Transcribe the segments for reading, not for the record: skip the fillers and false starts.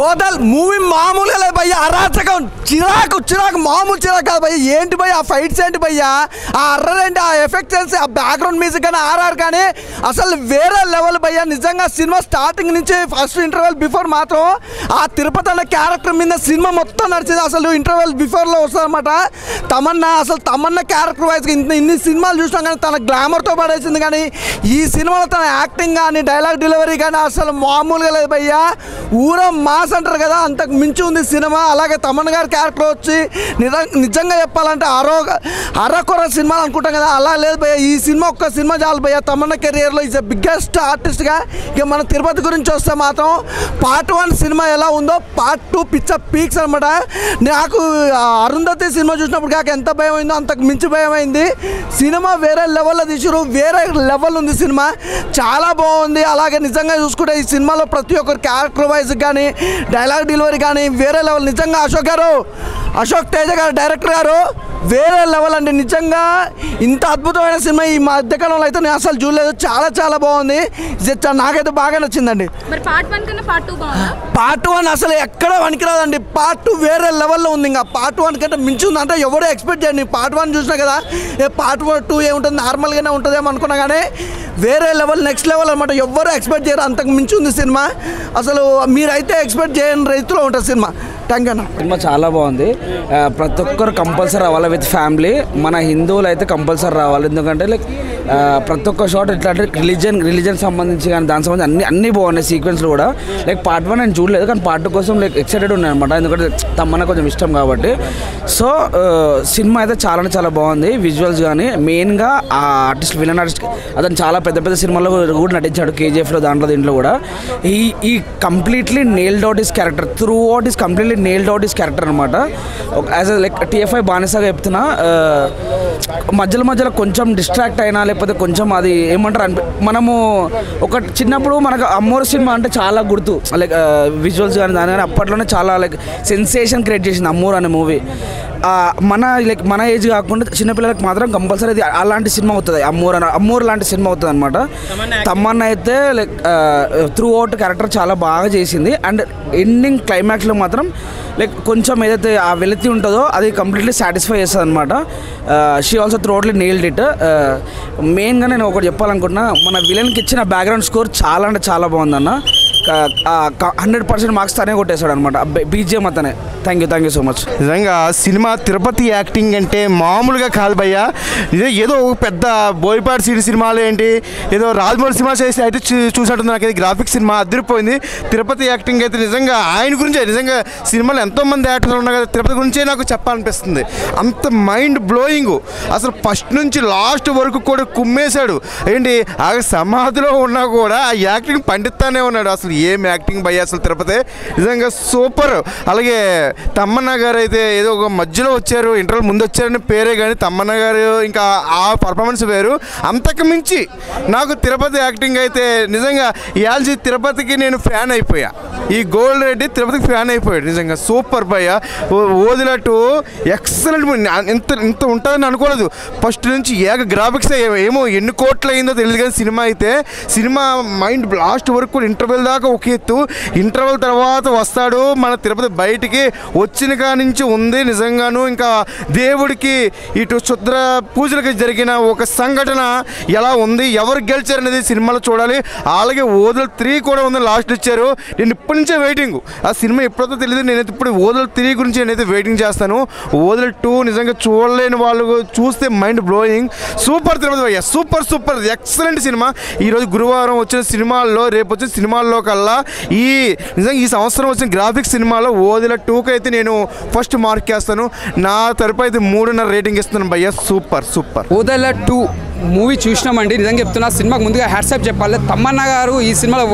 ఓదల్ movie మామూలుగా లేదు భయ్య, అరాచకం, చిరాకు చిరాకు, మామూలు చిరాకు కాదు భయ్య. ఏంటి భయ్య ఆ ఫైట్స్, ఏంటి భయ్య ఆ అర్రర్, ఏంటి ఆ ఎఫెక్ట్స్, ఆ బ్యాక్గ్రౌండ్ మ్యూజిక్ కానీ ఆర్ఆర్ కానీ అసలు వేరే లెవెల్ భయ్య. నిజంగా సినిమా స్టార్టింగ్ నుంచి ఫస్ట్ ఇంటర్వెల్ బిఫోర్ మాత్రం ఆ తిరుపతి అన్న క్యారెక్టర్ మీద సినిమా మొత్తం నడిచింది. అసలు ఇంటర్వెల్ బిఫోర్లో వస్తుందన్నమాట తమన్నా. అసలు తమన్నా క్యారెక్టర్ వైజ్గా ఇన్ని సినిమాలు చూసినాం కానీ తన గ్లామర్తో పడేసింది. కానీ ఈ సినిమాలో తన యాక్టింగ్ కానీ డైలాగ్ డెలివరీ కానీ అసలు మామూలుగా లేదు భయ్య. ఊరం మాస్ అంటారు కదా, అంతకు మించి ఉంది సినిమా. అలాగే తమన్ గారి క్యారెక్టర్ వచ్చి నిజంగా చెప్పాలంటే అరకొర సినిమాలు అనుకుంటాం కదా, అలా లేదు భయ్య. ఈ సినిమా ఒక్క సినిమా చాలు భయ్య తమన్నా కెరియర్లో ఈజ్ బిగ్గెస్ట్ ఆర్టిస్ట్గా. ఇక మన తిరుపతి గురించి వస్తే మాత్రం పార్ట్ 1 సినిమా ఎలా ఉందో పార్ట్ 2 పిచ్చ పీక్స్ అనమాట. నాకు అరుంధతి సినిమా చూసినప్పుడు కాక ఎంత భయం అయిందో అంతకు మించి భయం అయింది. సినిమా వేరే లెవెల్లో తీసారు, వేరే లెవెల్ ఉంది సినిమా, చాలా బాగుంది. అలాగే నిజంగా చూసుకుంటే ఈ సినిమాలో ప్రతి ఒక్కరు క్యారెక్టర్ వైజ్ కానీ డైలాగ్ డెలివరీ కానీ వేరే లెవెల్. నిజంగా అశోక్ తేజ గారు డైరెక్టర్ గారు వేరే లెవెల్ అండి. నిజంగా ఇంత అద్భుతమైన సినిమా ఈ మధ్యకాలంలో అయితే నేను అసలు చూడలేదు. చాలా చాలా బాగుంది, నాకైతే బాగా నచ్చిందండి. పార్ట్ 1 అసలు ఎక్కడ వనికిరాదండి. పార్ట్ 2 వేరే లెవెల్లో ఉంది. ఇంకా పార్ట్ 1 కంటే మించి ఉంది అంటే ఎవడో ఎక్స్పెక్ట్ చేయండి. పార్ట్ 1 చూసినా కదా, పార్ట్ 2 ఏముంటుంది నార్మల్గానే ఉంటుందేమో అనుకున్నా కానీ వేరే లెవెల్, నెక్స్ట్ లెవెల్ అనమాట. ఎవ్వరూ ఎక్స్పెక్ట్ చేయరు, అంతకు మించి ఉంది సినిమా. అసలు మీరైతే ఎక్స్పెక్ట్ చేయని రైతులో ఉంటుంది సినిమా. థ్యాంక్ యూ అన్న. సినిమా చాలా బాగుంది. ప్రతి ఒక్కరు కంపల్సరీ రావాలి విత్ ఫ్యామిలీ. మన హిందువులు అయితే కంపల్సరీ రావాలి. ఎందుకంటే లైక్ ప్రతి ఒక్క షాట్ ఎట్లా అంటే రిలీజన్ సంబంధించి కానీ దానికి సంబంధించి అన్నీ బాగున్నాయి సీక్వెన్స్లు కూడా. లైక్ పార్ట్ 1 నేను చూడలేదు కానీ పార్ట్ 2 కోసం లైక్ ఎక్సైటెడ్ ఉన్నాను అనమాట. ఎందుకంటే తమన్నా కొంచెం ఇష్టం కాబట్టి. సో సినిమా అయితే చాలా చాలా బాగుంది. విజువల్స్ కానీ మెయిన్గా ఆ ఆర్టిస్ట్ విలన్ ఆర్టిస్ట్ అతను చాలా పెద్ద పెద్ద సినిమాల్లో కూడా నటించాడు. కేజీఎఫ్లో దీంట్లో కూడా ఈ completely nailed out his character. Through out is completely nailed out his character అనమాట. యాజ్ లైక్ టీఎఫ్ఐ బానిసగా చెప్తున్నా. మధ్యలో కొంచెం డిస్ట్రాక్ట్ అయినా లేకపోతే కొంచెం అది ఏమంటారు మనము ఒక చిన్నప్పుడు మనకు అమ్మోరు సినిమా అంటే చాలా గుర్తు. లైక్ విజువల్స్ కానీ దాని కానీ అప్పట్లోనే చాలా లైక్ సెన్సేషన్ క్రియేట్ చేసింది అమ్మోరు అనే మూవీ. మన ఏజ్ కాకుండా చిన్నపిల్లలకు మాత్రం కంపల్సరీ అది అలాంటి సినిమా అవుతుంది. అమ్మోరు లాంటి సినిమా అవుతుంది అనమాట. తమన్నా అయితే లైక్ త్రూ అవుట్ క్యారెక్టర్ చాలా బాగా చేసింది. అండ్ ఎండింగ్ క్లైమాక్స్లో మాత్రం లైక్ కొంచెం ఏదైతే ఆ వెలితి ఉంటుందో అది కంప్లీట్లీ సాటిస్ఫై చేస్తుంది అనమాట. She also throughoutly nailed it. మెయిన్గా నేను ఒకటి చెప్పాలనుకుంటున్నా, మన విలన్కి ఇచ్చిన బ్యాక్గ్రౌండ్ స్కోర్ చాలా అంటే చాలా బాగుందన్న. 100% మార్క్స్ తనే కొట్టేశాడు అనమాట. బీజిఎం అతనే. Thank you so much. నిజంగా సినిమా తిరుపతి యాక్టింగ్ అంటే మామూలుగా కాదు భయ్య. ఇదే ఏదో పెద్ద బోయపాటి సినిమాలు ఏంటి ఏదో రాజమౌళి సినిమా చేసి అయితే చూసినట్టుంది. నాకు ఇది గ్రాఫిక్స్ సినిమా అదిరిపోయింది. తిరుపతి యాక్టింగ్ అయితే నిజంగా ఆయన గురించే. నిజంగా సినిమాలో ఎంతోమంది యాక్టర్లు ఉన్నారు కదా, తిరుపతి గురించే నాకు చెప్పాలనిపిస్తుంది. అంత మైండ్ బ్లోయింగ్. అసలు ఫస్ట్ నుంచి లాస్ట్ వరకు కూడా కుమ్మేశాడు. ఏంటి ఆ సమాధిలో ఉన్నా కూడా ఆ యాక్టింగ్ పండిస్తానే ఉన్నాడు. అసలు ఏం యాక్టింగ్ భయ్య అసలు తిరుపతి నిజంగా సూపర్. అలాగే తమన్నా గారు అయితే ఏదో ఒక మధ్యలో వచ్చారు, ఇంటర్వ్యూ ముందు వచ్చారని పేరే కానీ తమన్నా గారు ఇంకా ఆ పర్ఫార్మెన్స్ వేరు. అంతకు మించి నాకు తిరుపతి యాక్టింగ్ అయితే నిజంగా ఇయాల్సి తిరుపతికి నేను ఫ్యాన్ అయిపోయా. ఈ గోల్డ్ రెడ్డి తిరుపతికి ఫ్యాన్ అయిపోయాడు. నిజంగా సూపర్ భయ్య. వదిలట్టు ఎక్సలెంట్. ఇంత ఉంటుందని అనుకోలేదు. ఫస్ట్ నుంచి గ్రాఫిక్స్ ఏమో ఎన్ని కోట్లు అయిందో తెలియదు కానీ సినిమా మైండ్ లాస్ట్ వరకు కూడా ఇంటర్వెల్ దాకా ఒక ఎత్తు. ఇంటర్వెల్ తర్వాత వస్తాడు మన తిరుపతి బయటికి వచ్చిన కాడి నుంచి ఉంది నిజంగాను. ఇంకా దేవుడికి ఇటు శుద్ర పూజలకి జరిగిన ఒక సంఘటన ఎలా ఉంది, ఎవరు గెలిచారు అనేది సినిమాలో చూడాలి. అలాగే ఓదల్ 3 కూడా ఉంది, లాస్ట్ ఇచ్చారు. నేను ఇప్పటి నుంచే వెయిటింగ్. ఆ సినిమా ఎప్పుడైతే తెలియదు. నేనైతే ఇప్పుడు ఓదల్ 3 గురించి నేనైతే వెయిటింగ్ చేస్తాను. ఓదల్ 2 నిజంగా చూడలేని వాళ్ళు చూస్తే మైండ్ బ్లోయింగ్. సూపర్ తిరుపతి భయ్య, సూపర్ ఎక్సలెంట్ సినిమా. ఈరోజు గురువారం వచ్చిన సినిమాల్లో రేపు వచ్చిన సినిమాల్లో కల్లా నిజంగా ఈ సంవత్సరం వచ్చిన గ్రాఫిక్స్ సినిమాలో ఓదల 2కి అయితే నేను ఫస్ట్ మార్క్ చేస్తాను. నా తరపు అయితే 3.5 రేటింగ్ ఇస్తున్నాను భయ్య. సూపర్. ఓదల 2 మూవీ చూసినామండి. నిజంగా చెప్తున్నా, సినిమాకు ముందుగా హ్యాట్సాప్ చెప్పాలి. తమన్నా గారు ఈ సినిమాలో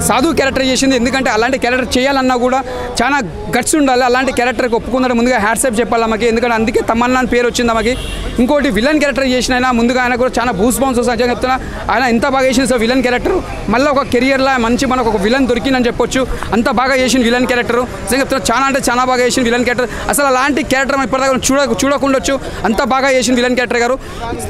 సాధువు క్యారెక్టర్ చేసింది. ఎందుకంటే అలాంటి క్యారెక్టర్ చేయాలన్నా కూడా చాలా గట్స్ ఉండాలి. అలాంటి క్యారెక్టర్కి ఒప్పుకున్నాడు ముందుగా హ్యాట్సాప్ చెప్పాలి ఆమెకి. ఎందుకంటే అందుకే తమన్నా అని పేరు వచ్చింది ఆమెకి. ఇంకోటి విలన్ క్యారెక్టర్ చేసిన ఆయన ముందుగా ఆయన కూడా చాలా బూస్ బౌన్స్ వస్తాయి. చెప్తున్నా ఆయన ఎంత బాగా చేసిన సార్ విలన్ క్యారెక్టర్. మళ్ళీ ఒక కెరియర్లో మంచి మనకు ఒక విలన్ దొరికిందని చెప్పొచ్చు. అంత బాగా చేసిన విలన్ క్యారెక్టర్ నిజంగా చెప్తున్నా. చాలా అంటే చాలా బాగా చేసిన విలన్ క్యారెక్టర్. అసలు అలాంటి క్యారెక్టర్ మనం ఇప్పటిదాకా చూడకుండొచ్చు. అంత బాగా చేసిన విలన్ క్యారెక్టర్ గారు.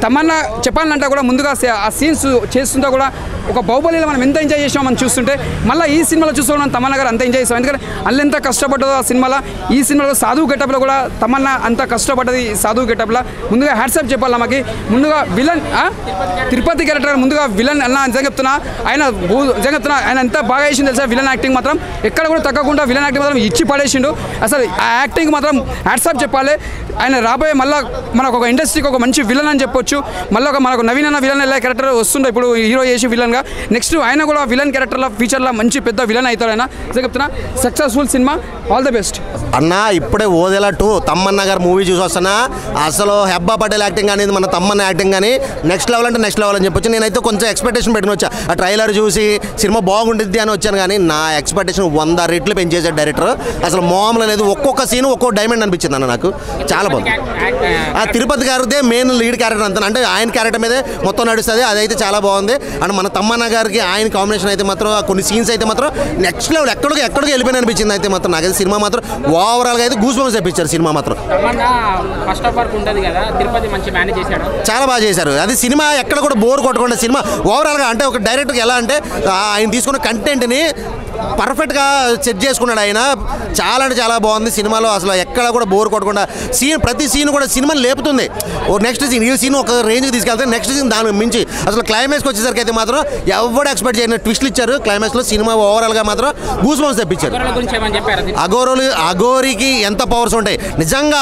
తమన్నా చెప్పాలంటే కూడా ముందుగా ఆ సీన్స్ చేస్తుంటే కూడా ఒక బాహుబలిలో మనం ఎంత ఎంజాయ్ చేసామో మనం చూస్తుంటే మళ్ళీ ఈ సినిమాలో చూస్తే మనం తమన్నా గారు అంత ఎంజాయ్ చేస్తాం. ఎందుకంటే అల్లు ఎంత కష్టపడ్డదో ఆ సినిమాలో, ఈ సినిమాలో సాధువు గెటప్లో కూడా తమన్నా అంత కష్టపడ్డది సాధువు గెటప్లో. ముందుగా హ్యాట్సాప్ చెప్పాలి మాకు. ముందుగా విలన్ తిరుపతి క్యారెక్టర్ ముందుగా విలన్ అన్న నిజంగా చెప్తున్నా, ఆయన ఎంత బాగా చేసింది తెలుసా. విలన్ యాక్టింగ్ మాత్రం ఎక్కడ కూడా తగ్గకుండా విలన్ యాక్టింగ్ మాత్రం ఇచ్చి పడేసిండు. అసలు ఆ యాక్టింగ్ మాత్రం హ్యాట్సాప్ చెప్పాలి. ఆయన రాబోయే మళ్ళీ మనకు ఒక ఇండస్ట్రీకి ఒక మంచి విలన్ అని చెప్పొచ్చు. మళ్ళీ మనకు నవీన్ అన్న విలన్ ఎలా క్యారెక్టర్ వస్తుండే ఇప్పుడు హీరో చేసి విలన్గా. నెక్స్ట్ ఆయన కూడా విలన్ క్యారెక్టర్లో ఫ్యూచర్లో మంచి పెద్ద విలన్ అవుతాడు. ఆయన చెప్తున్నా successful cinema, all the best అన్న. ఇప్పుడే ఓదేలా 2 తమ్మన్న గారు మూవీ చూసి వస్తున్నా. అసలు హెబ్బా పటేల్ యాక్టింగ్ అనేది మన తమ్మన్న యాక్టింగ్ కానీ నెక్స్ట్ లెవెల్ అంటే నెక్స్ట్ లెవెల్ అని చెప్పొచ్చు. నేనైతే కొంచెం ఎక్స్పెక్టేషన్ పెట్టుకుని వచ్చా. ఆ ట్రైలర్ చూసి సినిమా బాగుంటుంది అని వచ్చాను, కానీ నా ఎక్స్పెక్టేషన్ 100 రెట్లు పెంచేసాడు డైరెక్టర్. అసలు మామూలు లేదు, ఒక్కొక్క సీన్ ఒక్కొక్క డైమండ్ అనిపించింది అన్న నాకు. చాలా బాగుంది. ఆ తిరుపతి గారిదే మెయిన్ లీడ్ క్యారెక్టర్ అంతా, అంటే ఆయన క్యారెక్టర్ మీదే మొత్తం నడుస్తుంది. అదైతే చాలా బాగుంది. అండ్ మన తమ్మన్న గారికి ఆయన కాంబినేషన్ అయితే మాత్రం కొన్ని సీన్స్ అయితే మాత్రం నెక్స్ట్ లెవెల్ ఎక్కడికి వెళ్ళిపోయిన అనిపించింది. అయితే మాత్రం నాకైతే సినిమా మాత్రం ఓవరాల్గా అయితే గూస్ బంప్స్ తెప్పించారు సినిమా మాత్రం. చాలా బాగా చేశారు. అది సినిమా ఎక్కడ కూడా బోర్ కొట్టకుండా సినిమా ఓవరాల్గా అంటే ఒక డైరెక్టర్కి ఎలా అంటే ఆయన తీసుకున్న కంటెంట్ని పర్ఫెక్ట్గా సెట్ చేసుకున్నాడు ఆయన. చాలా అంటే చాలా బాగుంది సినిమాలో. అసలు ఎక్కడ కూడా బోర్ కొట్టకుండా ప్రతి సీన్ కూడా సినిమాని లేపుతుంది. నెక్స్ట్ సీన్ ఈ సీన్ ఒక రేంజ్కి తీసుకెళ్తే నెక్స్ట్ సీన్ దాని మించి అసలు క్లైమాక్స్కి వచ్చేసరికి అయితే మాత్రం ఎవరు ఎక్స్పెక్ట్ చేయని ట్విస్ట్లు ఇచ్చారు క్లైమాక్స్లో. సినిమా ఓవరాల్గా మాత్రం గూస్ బంప్స్ తెప్పించారు. అఘోరికి ఎంత పవర్స్ ఉంటాయి నిజంగా,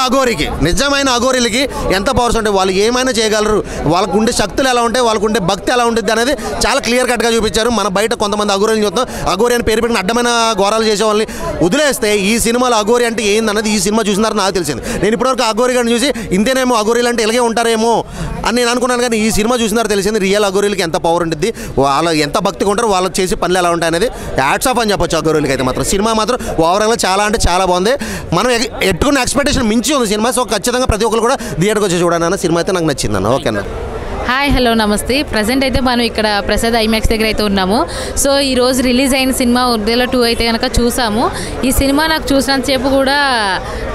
నిజమైన అఘోరీలకి ఎంత పవర్స్ ఉంటాయి, వాళ్ళు ఏమైనా చేయగలరు, వాళ్ళకు ఉండే శక్తులు ఎలా ఉంటాయి, వాళ్ళకు ఉండే భక్తి ఎలా ఉంటుంది అనేది చాలా క్లియర్ కట్గా చూపించారు. మన బయట కొంతమంది అఘోరీని చూస్తాం, అఘోరి అని పేరు పెట్టిన అడ్డమైన ఘోరాలు చేసే వాళ్ళని వదిలేస్తే ఈ సినిమాలో అఘోరి అంటే ఏందన్నది ఈ సినిమా చూసినారని నాకు తెలిసింది. నేను ఇప్పటివరకు అఘోరి గారిని చూసి ఇంతేనేమో అఘోరీలు అంటే ఇలాగే ఉంటారేమో అని నేను అనుకున్నాను, కానీ ఈ సినిమా చూసినారు తెలిసింది రియల్ అఘోరీలకి ఎంత పవర్ ఉంటుంది, వాళ్ళు ఎంత భక్తిగా ఉంటారు, వాళ్ళు చేసే పనులు ఎలా ఉంటాయి అనేది హ్యాట్స్ ఆఫ్ అని చెప్పొచ్చు అఘోరీలకి. అయితే మాత్రం సినిమా మాత్రం ఓవరాల్గా చాలా అంటే చాలా బాగుంది. మనం ఎట్టుకున్న ఎక్స్పెక్టేషన్ మించి ఉంది సినిమా. సో ఖచ్చితంగా ప్రతి ఒక్కరు కూడా థియేటర్కి వచ్చి చూడాలన్న సినిమా అయితే నాకు నచ్చిందన్న. ఓకేనా. హాయ్ హలో నమస్తే. ప్రజెంట్ అయితే మనం ఇక్కడ ప్రసాద్ ఐమాక్స్ దగ్గర అయితే ఉన్నాము. సో ఈరోజు రిలీజ్ అయిన సినిమా ఉర్దేలో 2 అయితే కనుక చూసాము. ఈ సినిమా నాకు చూసినంతసేపు కూడా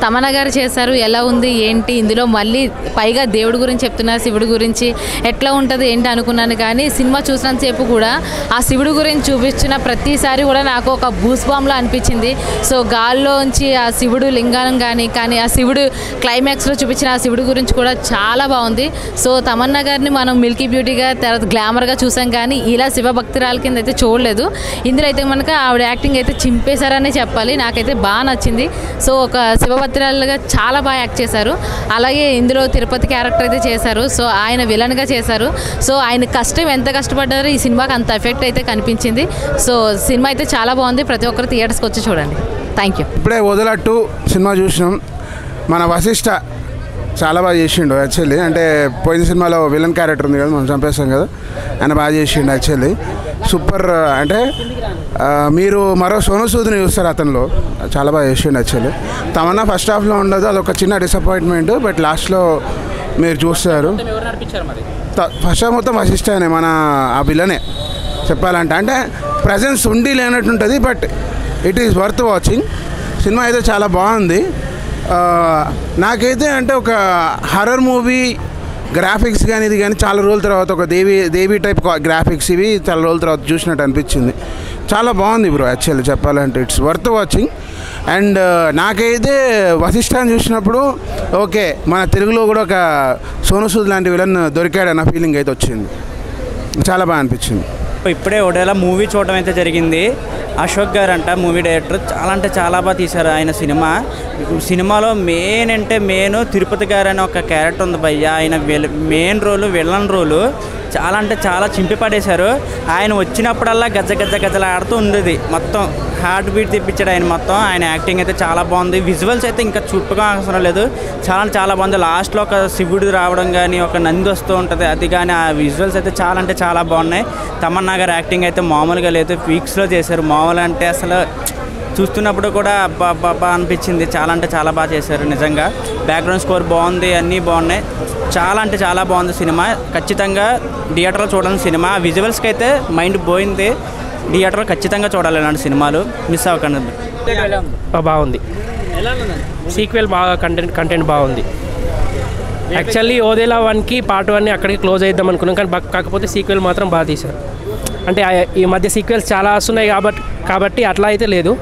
తమన్నా గారు చేశారు, ఎలా ఉంది ఏంటి ఇందులో, మళ్ళీ పైగా దేవుడి గురించి చెప్తున్నారు, శివుడి గురించి ఎట్లా ఉంటుంది ఏంటి అనుకున్నాను. కానీ సినిమా చూసినంతసేపు కూడా ఆ శివుడి గురించి చూపించిన ప్రతిసారి కూడా నాకు ఒక బూస్ బాంబ్లా అనిపించింది. సో గాల్లోంచి ఆ శివుడు లింగానం కానీ ఆ శివుడు క్లైమాక్స్లో చూపించిన ఆ శివుడి గురించి కూడా చాలా బాగుంది. సో తమన్నా గారిని మనం మిల్కీ బ్యూటీగా తర్వాత గ్లామర్గా చూసాం, కానీ ఇలా శివభక్తురాల కింద అయితే చూడలేదు. ఇందులో అయితే మనక ఆవిడ యాక్టింగ్ అయితే చింపేశారనే చెప్పాలి. నాకైతే బాగా నచ్చింది. సో ఒక శివభక్తురాలుగా చాలా బాగా యాక్ట్ చేశారు. అలాగే ఇందులో తిరుపతి క్యారెక్టర్ అయితే చేశారు. సో ఆయన విలన్గా చేశారు. సో ఆయన కష్టం ఎంత కష్టపడ్డారో ఈ సినిమాకి అంత ఎఫెక్ట్ అయితే కనిపించింది. సో సినిమా అయితే చాలా బాగుంది. ప్రతి ఒక్కరు థియేటర్స్కి వచ్చి చూడండి. Thank you. ఇప్పుడే వదలట్టు సినిమా చూసినాం. మన వశిష్ఠ చాలా బాగా చేసిండు యాక్చువల్లీ. అంటే పోయిన సినిమాలో విలన్ క్యారెక్టర్ ఉంది కదా, మనం చంపేస్తాం కదా, ఆయన బాగా చేసిండు యాక్చువల్లీ. సూపర్. అంటే మీరు మరో సోను సూద్ని చూస్తారు అతనిలో, చాలా బాగా చేసిండు యాక్చువల్లీ. తమన్నా ఫస్ట్ హాఫ్లో ఉండదు, అదొక చిన్న డిసప్పాయింట్మెంట్. బట్ లాస్ట్లో మీరు చూస్తారు. ఫస్ట్ హాఫ్ మొత్తం వశిష్ఠనే, మన ఆ విలనే చెప్పాలంటే. అంటే ప్రజెన్స్ ఉండి లేనట్టు ఉంటుంది, but it is worth watching. Cinema అయితే చాలా బాగుంది. నాకైతే అంటే ఒక హర్రర్ మూవీ గ్రాఫిక్స్ కానీ ఇది కానీ చాలా రోజుల తర్వాత ఒక దేవి టైప్ గ్రాఫిక్స్ ఇవి చాలా రోజుల తర్వాత చూసినట్టు అనిపించింది. చాలా బాగుంది బ్రో యాక్చువల్లీ చెప్పాలంటే. It's worth watching. అండ్ నాకైతే వశిష్ఠాన్ని చూసినప్పుడు ఓకే, మన తెలుగులో కూడా ఒక సోను సూద్ లాంటి విలన్ దొరికాడన్న ఫీలింగ్ అయితే వచ్చింది. చాలా బాగా అనిపించింది. ఇప్పుడే ఒకటేలా మూవీ చూడడం అయితే జరిగింది. అశోక్ గారు అంట మూవీ డైరెక్టర్, చాలా అంటే చాలా బాగా తీశారు ఆయన సినిమాలో మెయిన్ అంటే మెయిన్ తిరుపతి గారు అనే ఒక క్యారెక్టర్ ఉంది భయ్య. ఆయన మెయిన్ రోలు విలన్ రోలు చాలా అంటే చాలా చింపి పడేశారు. ఆయన వచ్చినప్పుడల్లా గజలాడుతూ ఉండేది. మొత్తం హార్ట్ బీట్ తెప్పించాడు ఆయన మొత్తం. ఆయన యాక్టింగ్ అయితే చాలా బాగుంది. విజువల్స్ అయితే ఇంకా చుట్టుగా అవసరం లేదు, చాలా బాగుంది. లాస్ట్లో ఒక శివుడు రావడం కానీ ఒక నంది వస్తూ ఉంటుంది, అది కానీ ఆ విజువల్స్ అయితే చాలా అంటే చాలా బాగున్నాయి. తమన్నా గారు యాక్టింగ్ అయితే మామూలుగా లేదు, పీక్స్లో చేశారు. మామూలు అంటే అసలు చూస్తున్నప్పుడు కూడా అబ్బా అనిపించింది. చాలా అంటే చాలా బాగా చేశారు నిజంగా. బ్యాక్గ్రౌండ్ స్కోర్ బాగుంది, అన్నీ బాగున్నాయి. చాలా అంటే చాలా బాగుంది సినిమా. ఖచ్చితంగా థియేటర్లో చూడాలని సినిమా. విజువల్స్కి అయితే మైండ్ పోయింది. థియేటర్లో ఖచ్చితంగా చూడాలి ఇలాంటి సినిమాలు, మిస్ అవ్వకండి. బాగుంది. సీక్వెల్ బాగా కంటెంట్ బాగుంది. యాక్చువల్లీ ఓదేలా 1కి పార్ట్ 1 అక్కడికి క్లోజ్ అయిద్దాం అనుకున్నాం, కానీ కాకపోతే సీక్వెల్ మాత్రం బాగా తీశారు. అంటే ఈ మధ్య సీక్వెల్స్ చాలా వస్తున్నాయి కాబట్టి అట్లా అయితే లేదు.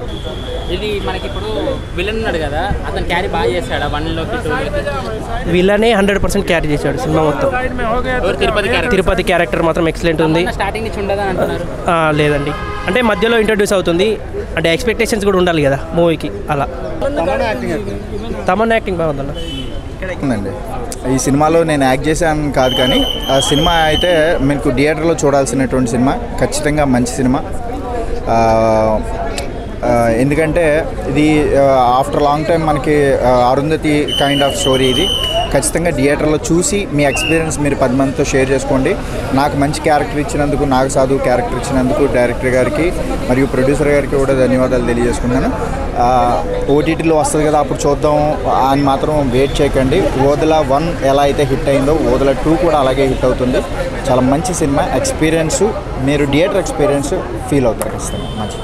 ఇది మనకి ఇప్పుడు విలన్ ఉన్నాడు కదా, అతను క్యారీ బాగా చేశాడు 1లోకి 2లోకి. విలనే 100% క్యారీ చేశాడు సినిమా మొత్తం. తిరుపతి క్యారెక్టర్ మాత్రం ఎక్సలెంట్ ఉంది. స్టార్టింగ్ నుంచి ఉండదని అంటున్నారు. లేదండి, అంటే మధ్యలో ఇంట్రడ్యూస్ అవుతుంది, అంటే ఎక్స్పెక్టేషన్స్ కూడా ఉండాలి కదా మూవీకి, అలా. తమన్ యాక్టింగ్ బాగుందన్న. ఉందండి. ఈ సినిమాలో నేను యాక్ట్ చేశాను కాదు, కానీ ఆ సినిమా అయితే మీకు థియేటర్లో చూడాల్సినటువంటి సినిమా, ఖచ్చితంగా మంచి సినిమా. ఎందుకంటే ఇది ఆఫ్టర్ లాంగ్ టైం మనకి అరుంధతి కైండ్ ఆఫ్ స్టోరీ. ఇది ఖచ్చితంగా థియేటర్లో చూసి మీ ఎక్స్పీరియన్స్ మీరు 10 మందితో షేర్ చేసుకోండి. నాకు మంచి క్యారెక్టర్ ఇచ్చినందుకు, నాకు సాధు క్యారెక్టర్ ఇచ్చినందుకు డైరెక్టర్ గారికి మరియు ప్రొడ్యూసర్ గారికి కూడా ధన్యవాదాలు తెలియజేసుకున్నాను. ఓటీటీలో వస్తుంది కదా, అప్పుడు చూద్దాం అని మాత్రం వెయిట్ చేయకండి. ఓదెలా 1 ఎలా అయితే హిట్ అయిందో ఓదెలా 2 కూడా అలాగే హిట్ అవుతుంది. చాలా మంచి సినిమా, ఎక్స్పీరియన్స్ మీరు థియేటర్ ఎక్స్పీరియన్స్ ఫీల్ అవుతారు ఖచ్చితంగా. మంచి